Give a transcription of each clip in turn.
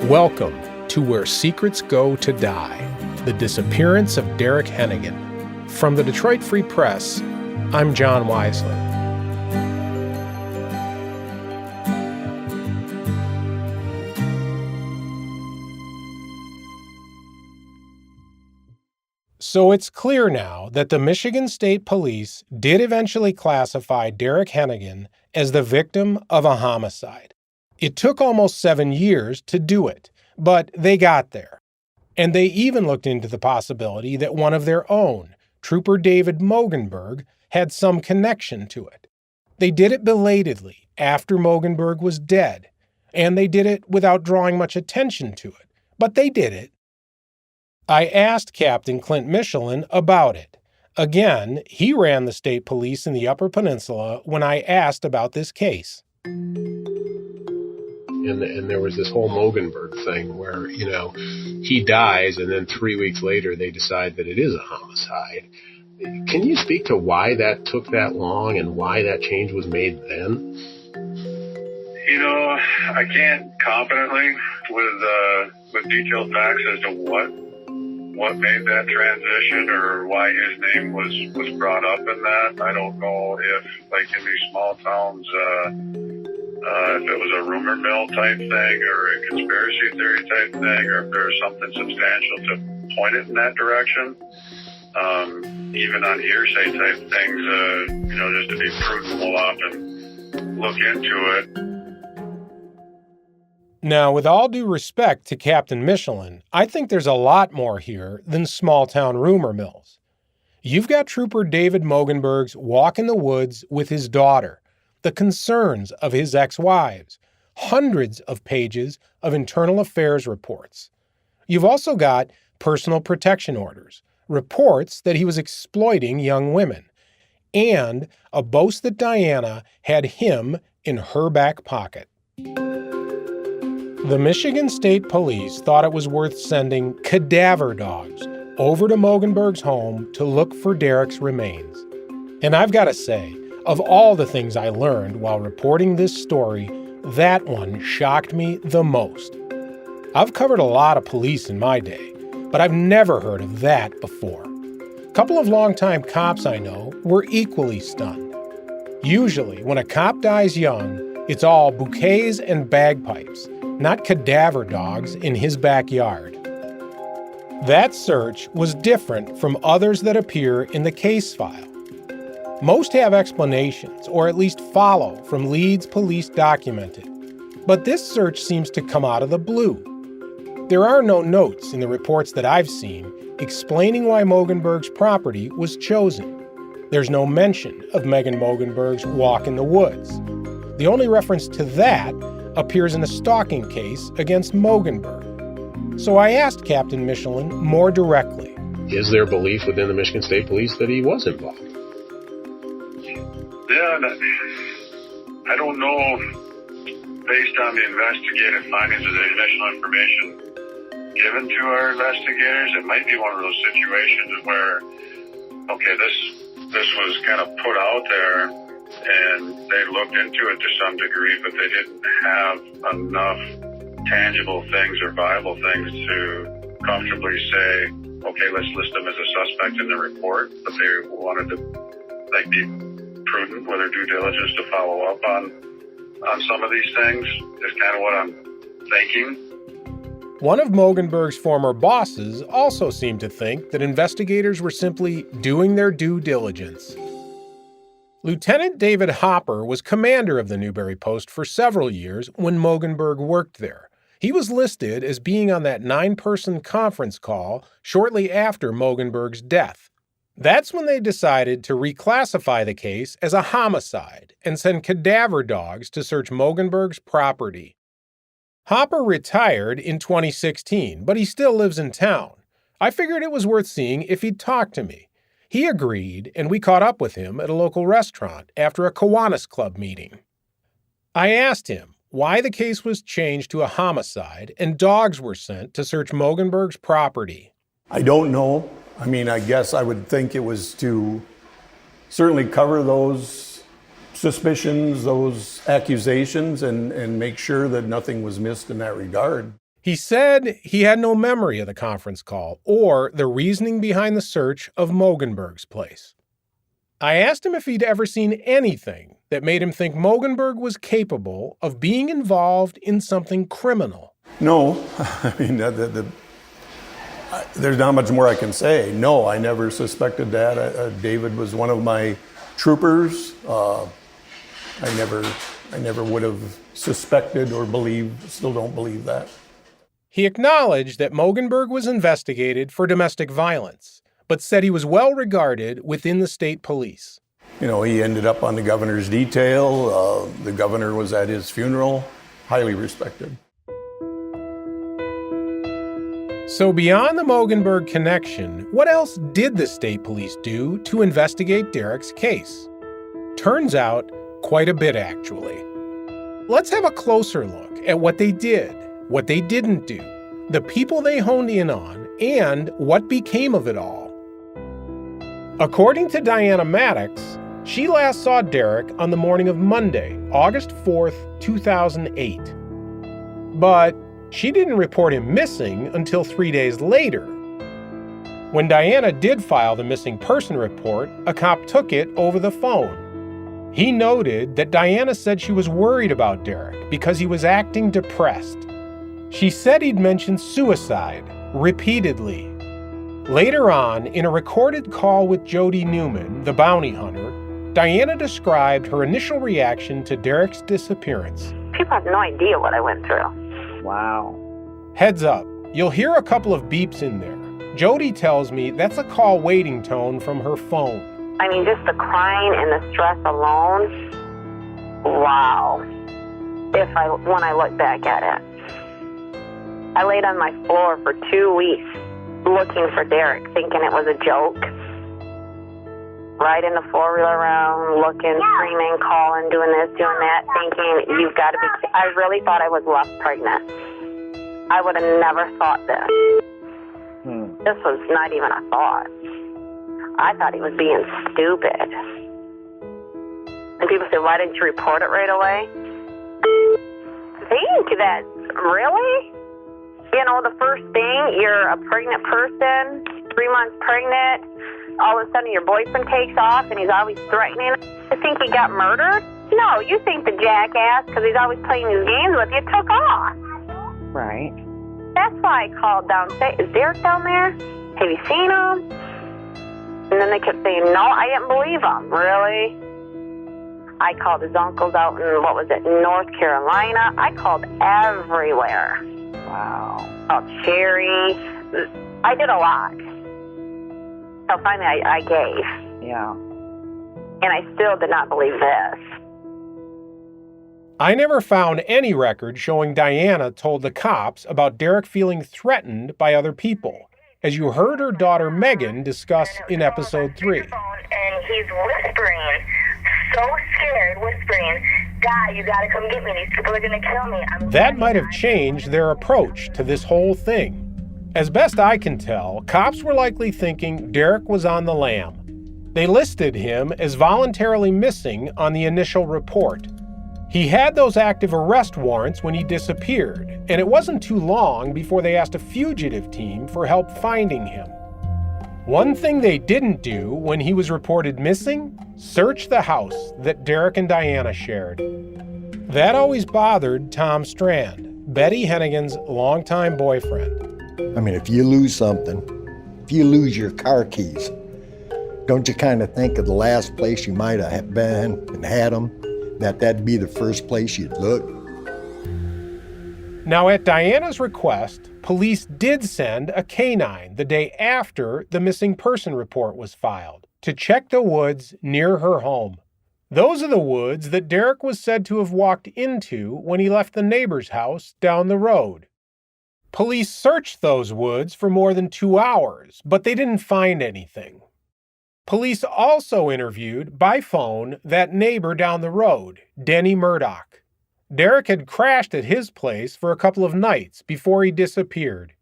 Welcome to Where Secrets Go to Die, the disappearance of Derrick Henagan. From the Detroit Free Press, I'm John Weisler. So it's clear now that the Michigan State Police did eventually classify Derrick Henagan as the victim of a homicide. It took almost 7 years to do it, but they got there. And they even looked into the possibility that one of their own, Trooper David Mogenberg, had some connection to it. They did it belatedly, after Mogenberg was dead, and they did it without drawing much attention to it, but they did it. I asked Captain Clint Michelin about it. Again, he ran the state police in the Upper Peninsula when I asked about this case. And there was this whole Mogenberg thing where, he dies and then 3 weeks later they decide that it is a homicide. Can you speak to why that took that long and why that change was made then? I can't confidently with detailed facts as to what made that transition or why his name was brought up in that. I don't know if, like in these small towns, if it was a rumor mill type thing or a conspiracy theory type thing, or if there's something substantial to point it in that direction. Even on hearsay type things, just to be prudent, we'll often look into it. Now, with all due respect to Captain Michelin, I think there's a lot more here than small-town rumor mills. You've got Trooper David Mogenberg's walk in the woods with his daughter, the concerns of his ex-wives, hundreds of pages of internal affairs reports. You've also got personal protection orders, reports that he was exploiting young women, and a boast that Diana had him in her back pocket. The Michigan State Police thought it was worth sending cadaver dogs over to Mogenberg's home to look for Derrick's remains. And I've got to say, of all the things I learned while reporting this story, that one shocked me the most. I've covered a lot of police in my day, but I've never heard of that before. A couple of longtime cops I know were equally stunned. Usually, when a cop dies young, it's all bouquets and bagpipes, not cadaver dogs in his backyard. That search was different from others that appear in the case file. Most have explanations, or at least follow from leads police documented. But this search seems to come out of the blue. There are no notes in the reports that I've seen explaining why Mogenberg's property was chosen. There's no mention of Megan Mogenberg's walk in the woods. The only reference to that appears in a stalking case against Mogenberg. So I asked Captain Michelin more directly. Is there belief within the Michigan State Police that he was involved? Yeah, I don't know, based on the investigative findings of the initial information given to our investigators, it might be one of those situations where, this was kind of put out there and they looked into it to some degree, but they didn't have enough tangible things or viable things to comfortably say, let's list them as a suspect in the report, but they wanted to be prudent with their due diligence to follow up on some of these things is kind of what I'm thinking. One of Mogenberg's former bosses also seemed to think that investigators were simply doing their due diligence. Lieutenant David Hopper was commander of the Newberry Post for several years when Mogenberg worked there. He was listed as being on that 9-person conference call shortly after Mogenberg's death. That's when they decided to reclassify the case as a homicide and send cadaver dogs to search Mogenberg's property. Hopper retired in 2016, but he still lives in town. I figured it was worth seeing if he'd talk to me. He agreed, and we caught up with him at a local restaurant after a Kiwanis Club meeting. I asked him why the case was changed to a homicide and dogs were sent to search Mogenberg's property. I don't know. I guess I would think it was to certainly cover those suspicions, those accusations, and make sure that nothing was missed in that regard. He said he had no memory of the conference call or the reasoning behind the search of Mogenberg's place. I asked him if he'd ever seen anything that made him think Mogenberg was capable of being involved in something criminal. No, I mean, there's not much more I can say. No, I never suspected that. David was one of my troopers. I never would have suspected or believed, still don't believe that. He acknowledged that Mogenberg was investigated for domestic violence, but said he was well regarded within the state police. You know, he ended up on the governor's detail. The governor was at his funeral. Highly respected. So beyond the Mogenberg connection, what else did the state police do to investigate Derrick's case? Turns out, quite a bit, actually. Let's have a closer look at what they did, what they didn't do, the people they honed in on, and what became of it all. According to Diana Maddox, she last saw Derrick on the morning of Monday, August 4th, 2008. But she didn't report him missing until 3 days later. When Diana did file the missing person report, a cop took it over the phone. He noted that Diana said she was worried about Derrick because he was acting depressed. She said he'd mentioned suicide repeatedly. Later on, in a recorded call with Jody Newman, the bounty hunter, Diana described her initial reaction to Derrick's disappearance. People have no idea what I went through. Wow. Heads up, you'll hear a couple of beeps in there. Jody tells me that's a call waiting tone from her phone. I mean, just the crying and the stress alone, wow. When I look back at it. I laid on my floor for 2 weeks looking for Derrick, thinking it was a joke. Riding the four-wheeler around, looking, screaming, calling, doing this, doing that, thinking, you've got to be... I really thought I was left pregnant. I would have never thought this. This was not even a thought. I thought he was being stupid. And people say, why didn't you report it right away? Think that, really? You know, the first thing, you're a pregnant person, 3 months pregnant, all of a sudden your boyfriend takes off and he's always threatening. You think he got murdered? No, you think the jackass, because he's always playing these games with you, took off. Right. That's why I called down. Say, is Derrick down there? Have you seen him? And then they kept saying, no, I didn't believe him. Really? I called his uncles out in, North Carolina. I called everywhere. Wow. Called Sherry. I did a lot. So finally I gave. Yeah. And I still did not believe this. I never found any record showing Diana told the cops about Derrick feeling threatened by other people, as you heard her daughter Megan discuss in episode 3. And he's whispering, so scared, whispering, "Guy, you gotta come get me. These people are gonna kill me." That might have changed their approach to this whole thing. As best I can tell, cops were likely thinking Derrick was on the lam. They listed him as voluntarily missing on the initial report. He had those active arrest warrants when he disappeared, and it wasn't too long before they asked a fugitive team for help finding him. One thing they didn't do when he was reported missing? Search the house that Derrick and Diana shared. That always bothered Tom Strand, Betty Henagan's longtime boyfriend. I mean, if you lose something, if you lose your car keys, don't you kind of think of the last place you might have been and had them, that'd be the first place you'd look? Now, at Diana's request, police did send a canine the day after the missing person report was filed to check the woods near her home. Those are the woods that Derrick was said to have walked into when he left the neighbor's house down the road. Police searched those woods for more than 2 hours, but they didn't find anything. Police also interviewed, by phone, that neighbor down the road, Denny Murdoch. Derrick had crashed at his place for a couple of nights before he disappeared.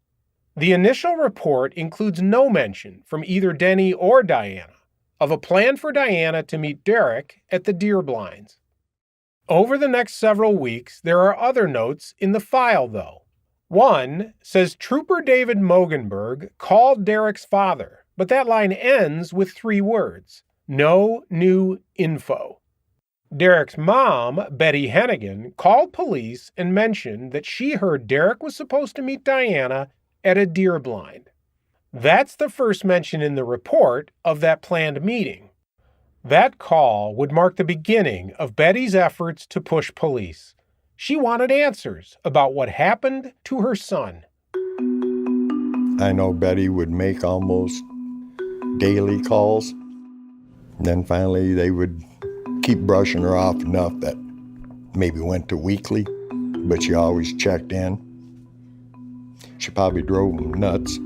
The initial report includes no mention from either Denny or Diana of a plan for Diana to meet Derrick at the deer blinds. Over the next several weeks, there are other notes in the file, though. One says Trooper David Mogenberg called Derrick's father, but that line ends with 3 words, no new info. Derrick's mom, Betty Henagan, called police and mentioned that she heard Derrick was supposed to meet Diana at a deer blind. That's the first mention in the report of that planned meeting. That call would mark the beginning of Betty's efforts to push police. She wanted answers about what happened to her son. I know Betty would make almost daily calls. And then finally they would keep brushing her off enough that maybe went to weekly, but she always checked in. She probably drove them nuts,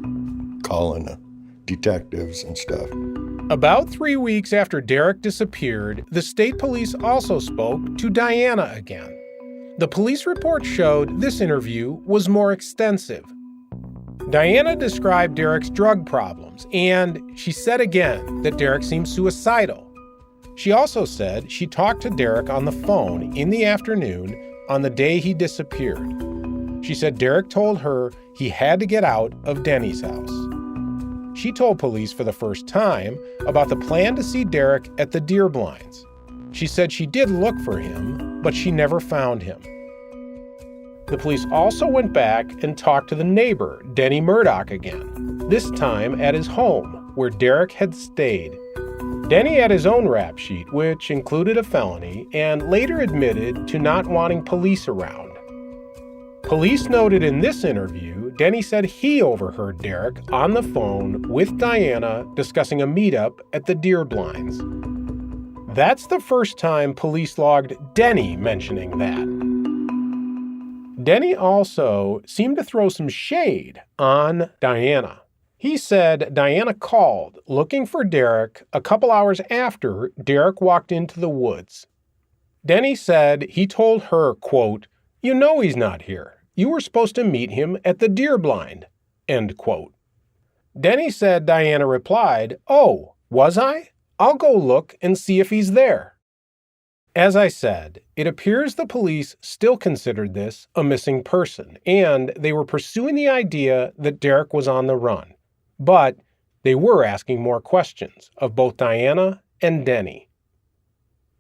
calling the detectives and stuff. About 3 weeks after Derrick disappeared, the state police also spoke to Diana again. The police report showed this interview was more extensive. Diana described Derrick's drug problems, and she said again that Derrick seemed suicidal. She also said she talked to Derrick on the phone in the afternoon on the day he disappeared. She said Derrick told her he had to get out of Denny's house. She told police for the first time about the plan to see Derrick at the deer blinds. She said she did look for him, but she never found him. The police also went back and talked to the neighbor, Denny Murdoch, again, this time at his home, where Derrick had stayed. Denny had his own rap sheet, which included a felony, and later admitted to not wanting police around. Police noted in this interview, Denny said he overheard Derrick on the phone with Diana discussing a meetup at the deer blinds. That's the first time police logged Denny mentioning that. Denny also seemed to throw some shade on Diana. He said Diana called looking for Derrick a couple hours after Derrick walked into the woods. Denny said he told her, quote, "You know he's not here. You were supposed to meet him at the deer blind," end quote. Denny said Diana replied, "Oh, was I? I'll go look and see if he's there." As I said, it appears the police still considered this a missing person, and they were pursuing the idea that Derrick was on the run. But they were asking more questions of both Diana and Denny.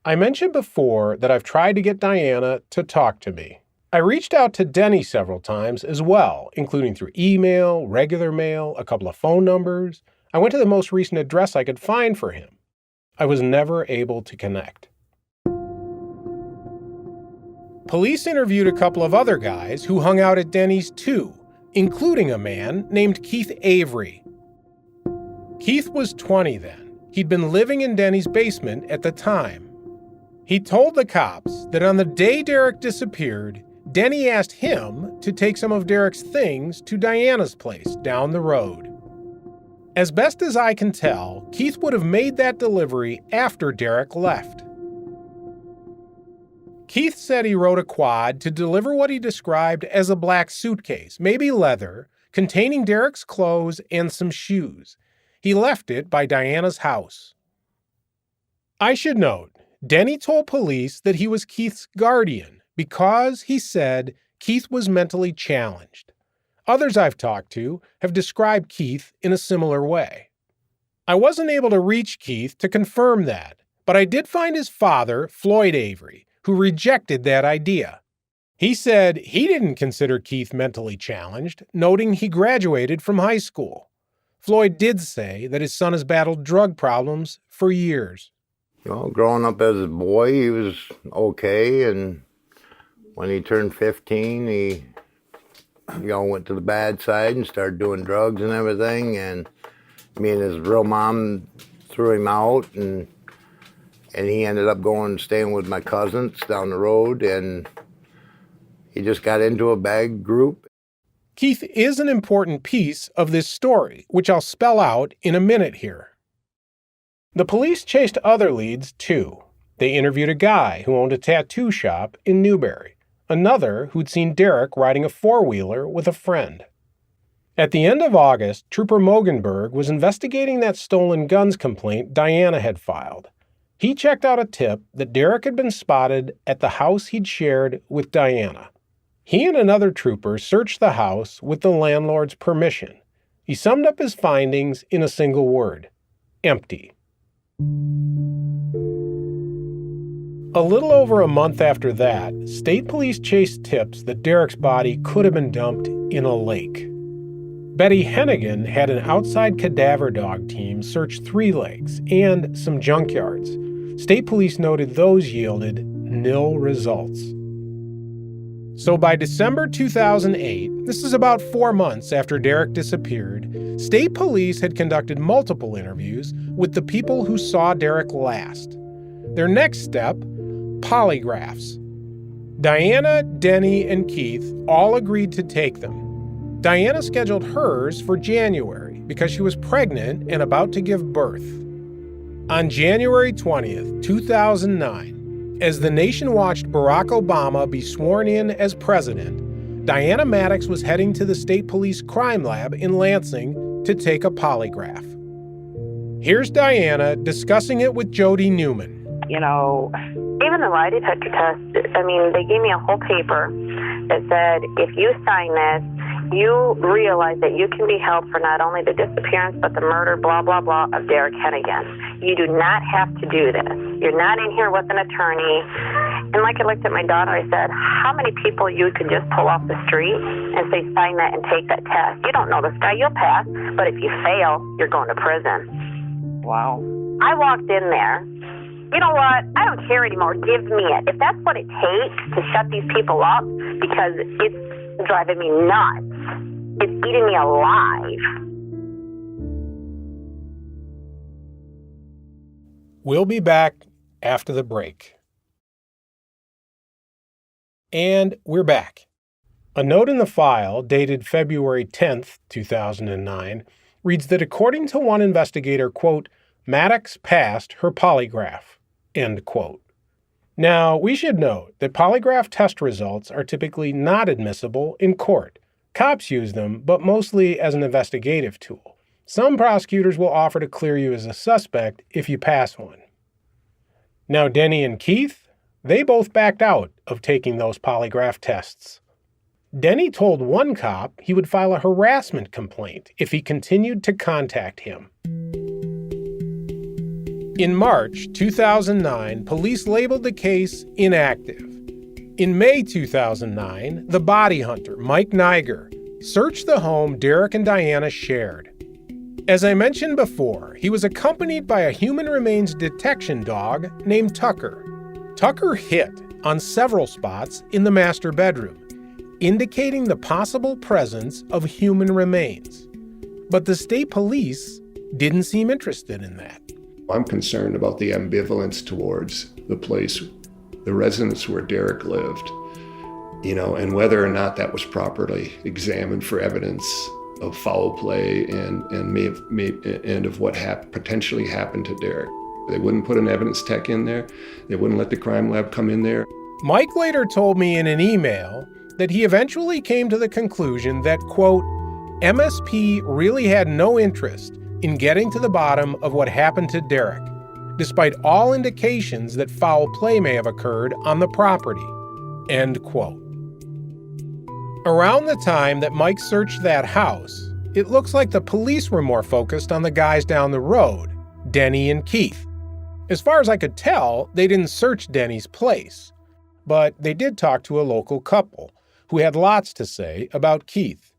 I mentioned before that I've tried to get Diana to talk to me. I reached out to Denny several times as well, including through email, regular mail, a couple of phone numbers. I went to the most recent address I could find for him. I was never able to connect. Police interviewed a couple of other guys who hung out at Denny's too, including a man named Keith Avery. Keith was 20 then. He'd been living in Denny's basement at the time. He told the cops that on the day Derrick disappeared, Denny asked him to take some of Derrick's things to Diana's place down the road. As best as I can tell, Keith would have made that delivery after Derrick left. Keith said he rode a quad to deliver what he described as a black suitcase, maybe leather, containing Derrick's clothes and some shoes. He left it by Diana's house. I should note, Denny told police that he was Keith's guardian because, he said, Keith was mentally challenged. Others I've talked to have described Keith in a similar way. I wasn't able to reach Keith to confirm that, but I did find his father, Floyd Avery, who rejected that idea. He said he didn't consider Keith mentally challenged, noting he graduated from high school. Floyd did say that his son has battled drug problems for years. You know, growing up as a boy, he was okay, and when he turned 15, he went to the bad side and started doing drugs and everything, and me and his real mom threw him out, and he ended up staying with my cousins down the road, and he just got into a bad group. Keith is an important piece of this story, which I'll spell out in a minute here. The police chased other leads, too. They interviewed a guy who owned a tattoo shop in Newberry, another who'd seen Derrick riding a four-wheeler with a friend. At the end of August, Trooper Mogenberg was investigating that stolen guns complaint Diana had filed. He checked out a tip that Derrick had been spotted at the house he'd shared with Diana. He and another trooper searched the house with the landlord's permission. He summed up his findings in a single word: empty. A little over a month after that, state police chased tips that Derrick's body could have been dumped in a lake. Betty Henagan had an outside cadaver dog team search 3 lakes and some junkyards. State police noted those yielded nil results. So by December 2008, this is about 4 months after Derrick disappeared, state police had conducted multiple interviews with the people who saw Derrick last. Their next step, polygraphs. Diana, Denny, and Keith all agreed to take them. Diana scheduled hers for January because she was pregnant and about to give birth. On January 20th, 2009, as the nation watched Barack Obama be sworn in as president, Diana Maddox was heading to the State Police Crime Lab in Lansing to take a polygraph. Here's Diana discussing it with Jody Newman. You know, even the lie detector test, they gave me a whole paper that said, if you sign this, you realize that you can be held for not only the disappearance, but the murder, blah, blah, blah, of Derrick Henagan. You do not have to do this. You're not in here with an attorney. And like I looked at my daughter, I said, how many people you could just pull off the street and say, sign that and take that test? You don't know this guy, you'll pass. But if you fail, you're going to prison. Wow. I walked in there. You know what? I don't care anymore. Give me it. If that's what it takes to shut these people up, because it's driving me nuts. It's eating me alive. We'll be back after the break. And we're back. A note in the file, dated February 10th, 2009, reads that according to one investigator, quote, Maddox passed her polygraph, end quote. Now, we should note that polygraph test results are typically not admissible in court. Cops use them, but mostly as an investigative tool. Some prosecutors will offer to clear you as a suspect if you pass one. Now, Denny and Keith, they both backed out of taking those polygraph tests. Denny told one cop he would file a harassment complaint if he continued to contact him. In March 2009, police labeled the case inactive. In May 2009, the body hunter, Mike Niger, searched the home Derrick and Diana shared. As I mentioned before, he was accompanied by a human remains detection dog named Tucker. Tucker hit on several spots in the master bedroom, indicating the possible presence of human remains. But the state police didn't seem interested in that. I'm concerned about the ambivalence towards the place, the residence where Derrick lived, and whether or not that was properly examined for evidence of foul play and of what potentially happened to Derrick. They wouldn't put an evidence tech in there. They wouldn't let the crime lab come in there. Mike later told me in an email that he eventually came to the conclusion that, quote, MSP really had no interest in getting to the bottom of what happened to Derrick, despite all indications that foul play may have occurred on the property, end quote. Around the time that Mike searched that house, it looks like the police were more focused on the guys down the road, Denny and Keith. As far as I could tell, they didn't search Denny's place, but they did talk to a local couple who had lots to say about Keith.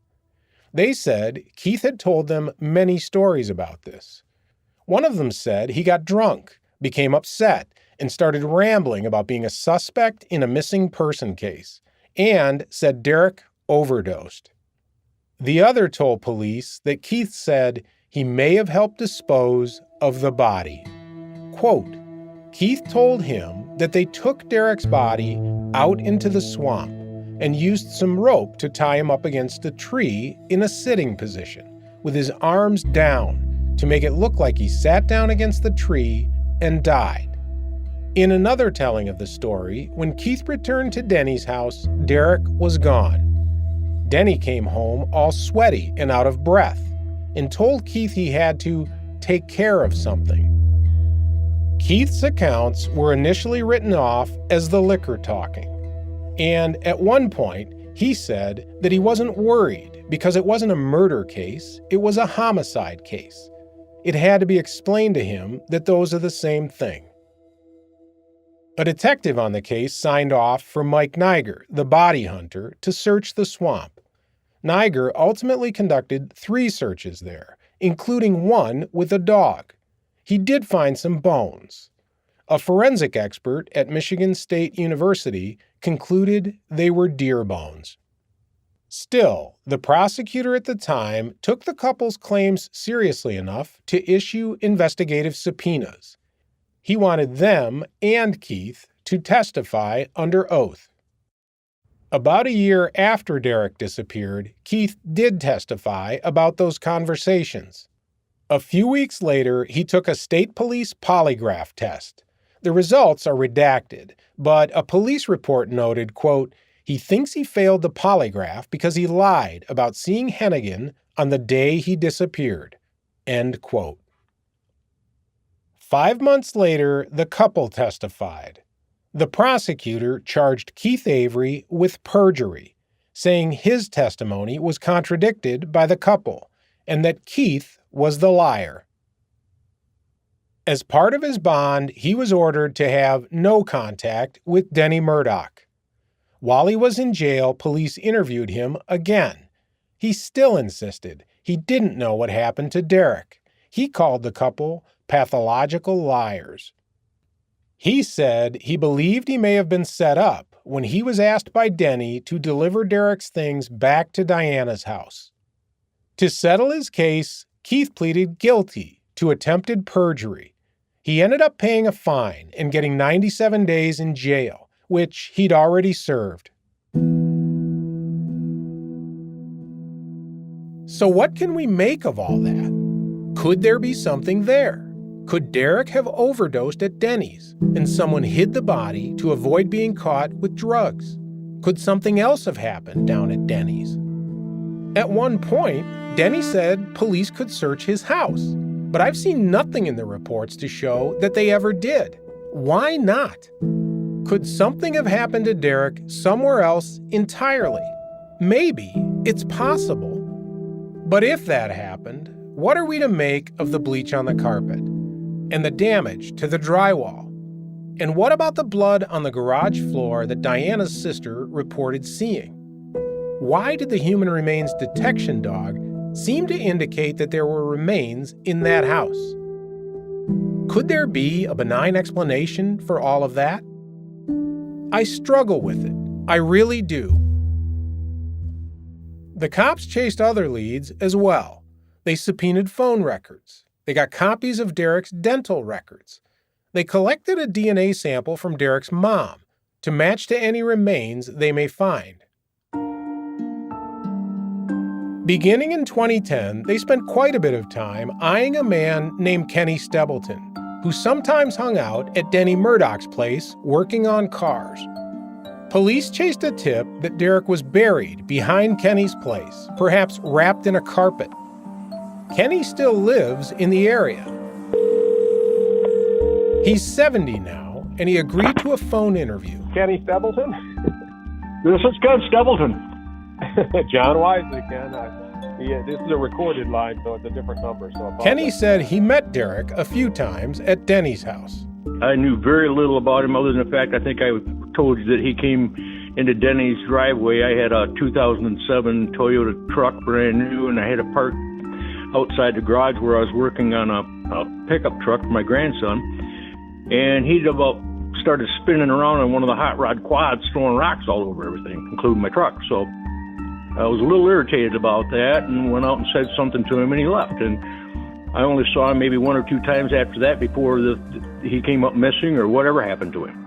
They said Keith had told them many stories about this. One of them said he got drunk, became upset, and started rambling about being a suspect in a missing person case, and said Derrick overdosed. The other told police that Keith said he may have helped dispose of the body. Quote, Keith told him that they took Derrick's body out into the swamp and used some rope to tie him up against a tree in a sitting position, with his arms down to make it look like he sat down against the tree and died. In another telling of the story, when Keith returned to Denny's house, Derrick was gone. Denny came home all sweaty and out of breath and told Keith he had to take care of something. Keith's accounts were initially written off as the liquor talking. And at one point, He said that he wasn't worried because it wasn't a murder case, it was a homicide case. It had to be explained to him that those are the same thing. A detective on the case signed off for Mike Niger, the body hunter, to search the swamp. Niger ultimately conducted 3 searches there, including one with a dog. He did find some bones. A forensic expert at Michigan State University concluded they were deer bones. Still, the prosecutor at the time took the couple's claims seriously enough to issue investigative subpoenas. He wanted them and Keith to testify under oath. About a year after Derrick disappeared, Keith did testify about those conversations. A few weeks later, he took a state police polygraph test. The results are redacted, but a police report noted, quote, "He thinks he failed the polygraph because he lied about seeing Henagan on the day he disappeared." End quote. 5 months later, the couple testified. The prosecutor charged Keith Avery with perjury, saying his testimony was contradicted by the couple and that Keith was the liar. As part of his bond, he was ordered to have no contact with Denny Murdoch. While he was in jail, police interviewed him again. He still insisted he didn't know what happened to Derrick. He called the couple pathological liars. He said he believed he may have been set up when he was asked by Denny to deliver Derrick's things back to Diana's house. To settle his case, Keith pleaded guilty to attempted perjury. He ended up paying a fine and getting 97 days in jail, which he'd already served. So what can we make of all that? Could there be something there? Could Derrick have overdosed at Denny's and someone hid the body to avoid being caught with drugs? Could something else have happened down at Denny's? At one point, Denny said police could search his house, but I've seen nothing in the reports to show that they ever did. Why not? Could something have happened to Derrick somewhere else entirely? Maybe it's possible. But if that happened, what are we to make of the bleach on the carpet and the damage to the drywall? And what about the blood on the garage floor that Diana's sister reported seeing? Why did the human remains detection dog seem to indicate that there were remains in that house? Could there be a benign explanation for all of that? I struggle with it. I really do. The cops chased other leads as well. They subpoenaed phone records. They got copies of Derrick's dental records. They collected a DNA sample from Derrick's mom to match to any remains they may find. Beginning in 2010, they spent quite a bit of time eyeing a man named Kenny Stebleton, who sometimes hung out at Denny Murdoch's place working on cars. Police chased a tip that Derrick was buried behind Kenny's place, perhaps wrapped in a carpet. Kenny still lives in the area. He's 70 now, and he agreed to a phone interview. Kenny Stebleton? This is Ken Stebleton. John Wisely, Ken. This is a recorded line, so it's a different number. So Kenny said he met Derrick a few times at Denny's house. I knew very little about him other than the fact I think I told you that he came into Denny's driveway. I had a 2007 Toyota truck, brand new, and I had it parked outside the garage where I was working on a pickup truck for my grandson. And he'd about started spinning around on one of the hot rod quads, throwing rocks all over everything, including my truck. So I was a little irritated about that and went out and said something to him, and he left. And I only saw him maybe 1 or 2 times after that before he came up missing or whatever happened to him.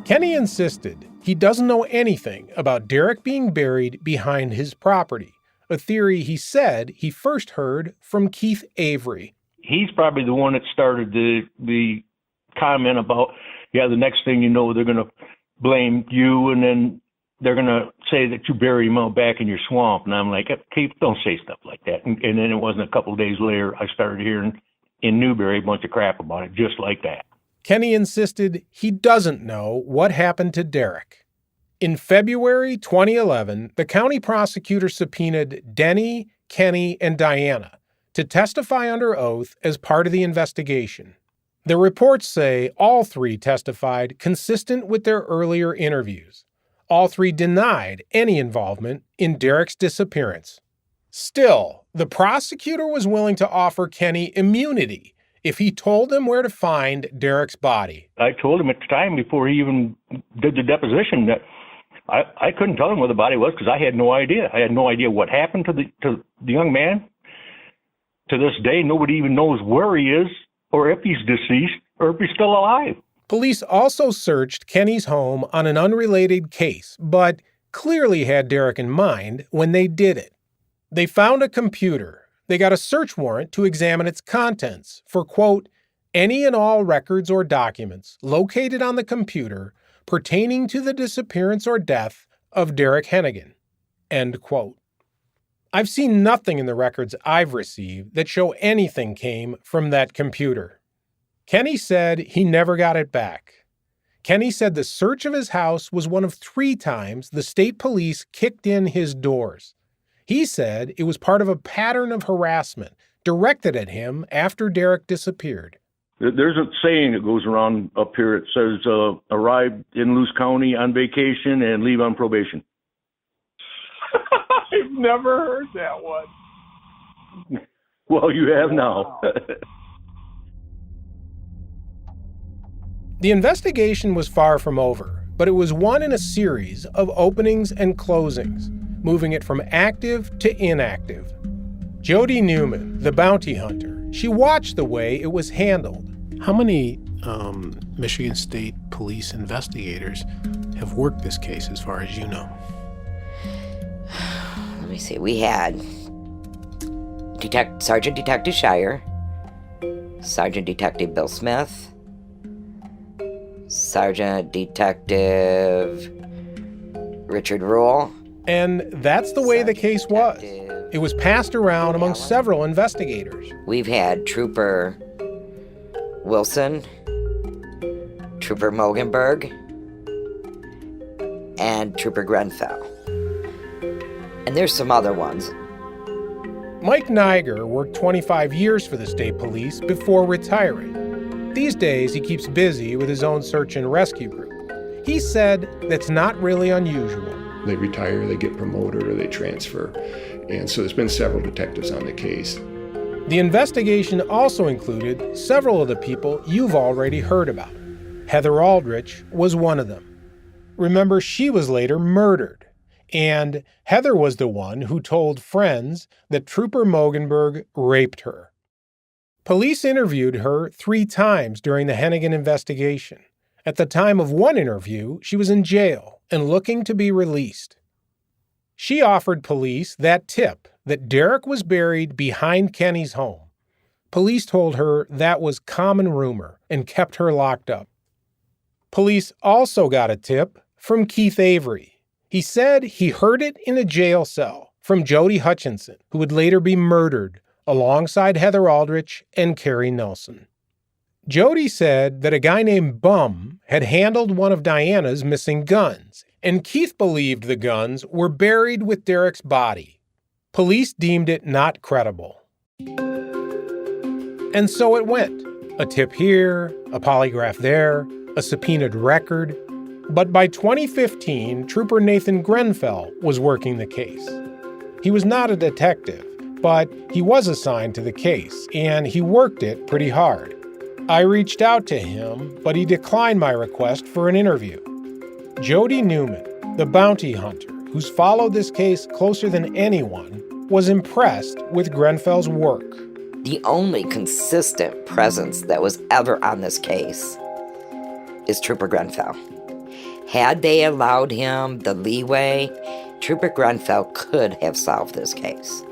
Kenny insisted he doesn't know anything about Derrick being buried behind his property, a theory he said he first heard from Keith Avery. He's probably the one that started the comment about, the next thing you know, they're going to blame you, and then they're going to say that you buried him out back in your swamp. And I'm like, Keith, don't say stuff like that. And then it wasn't a couple of days later, I started hearing in Newberry a bunch of crap about it, just like that. Kenny insisted he doesn't know what happened to Derrick. In February 2011, the county prosecutor subpoenaed Denny, Kenny, and Diana to testify under oath as part of the investigation. The reports say all three testified consistent with their earlier interviews. All three denied any involvement in Derrick's disappearance. Still, the prosecutor was willing to offer Kenny immunity if he told them where to find Derrick's body. I told him at the time, before he even did the deposition, that I couldn't tell him where the body was because I had no idea. I had no idea what happened to the young man. To this day, nobody even knows where he is, or if he's deceased, or if he's still alive. Police also searched Kenny's home on an unrelated case, but clearly had Derrick in mind when they did it. They found a computer. They got a search warrant to examine its contents for, quote, any and all records or documents located on the computer pertaining to the disappearance or death of Derrick Henagan, end quote. I've seen nothing in the records I've received that show anything came from that computer. Kenny said he never got it back. Kenny said the search of his house was one of 3 times the state police kicked in his doors. He said it was part of a pattern of harassment directed at him after Derrick disappeared. There's a saying that goes around up here. It says, arrive in Luce County on vacation and leave on probation. I've never heard that one. Well, you have now. The investigation was far from over, but it was one in a series of openings and closings, moving it from active to inactive. Jody Newman, the bounty hunter, she watched the way it was handled. How many Michigan State police investigators have worked this case as far as you know? Let me see. We had Sergeant Detective Shire, Sergeant Detective Bill Smith, Sergeant Detective Richard Rule. And that's the way the case was. It was passed around among several investigators. We've had Trooper Wilson, Trooper Mogenberg, and Trooper Grenfell. And there's some other ones. Mike Niger worked 25 years for the state police before retiring. These days, he keeps busy with his own search and rescue group. He said that's not really unusual. They retire, they get promoted, or they transfer. And so there's been several detectives on the case. The investigation also included several of the people you've already heard about. Heather Aldrich was one of them. Remember, she was later murdered. And Heather was the one who told friends that Trooper Mogenberg raped her. Police interviewed her 3 times during the Henagan investigation. At the time of one interview, she was in jail and looking to be released. She offered police that tip that Derrick was buried behind Kenny's home. Police told her that was common rumor and kept her locked up. Police also got a tip from Keith Avery. He said he heard it in a jail cell from Jody Hutchinson, who would later be murdered alongside Heather Aldrich and Carrie Nelson. Jody said that a guy named Bum had handled one of Diana's missing guns, and Keith believed the guns were buried with Derrick's body. Police deemed it not credible. And so it went. A tip here, a polygraph there, a subpoenaed record. But by 2015, Trooper Nathan Grenfell was working the case. He was not a detective, but he was assigned to the case, and he worked it pretty hard. I reached out to him, but he declined my request for an interview. Jody Newman, the bounty hunter who's followed this case closer than anyone, was impressed with Grenfell's work. The only consistent presence that was ever on this case is Trooper Grenfell. Had they allowed him the leeway, Trooper Grenfell could have solved this case.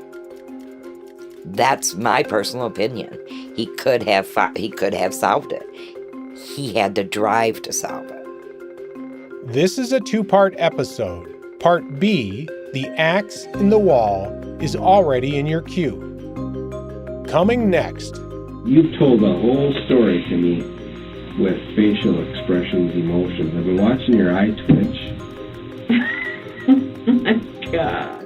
That's my personal opinion. He could have solved it. He had the drive to solve it. This is a 2-part episode. Part B, The Axe in the Wall, is already in your queue. Coming next. You've told the whole story to me with facial expressions, emotions. I've been watching your eye twitch. Oh my God.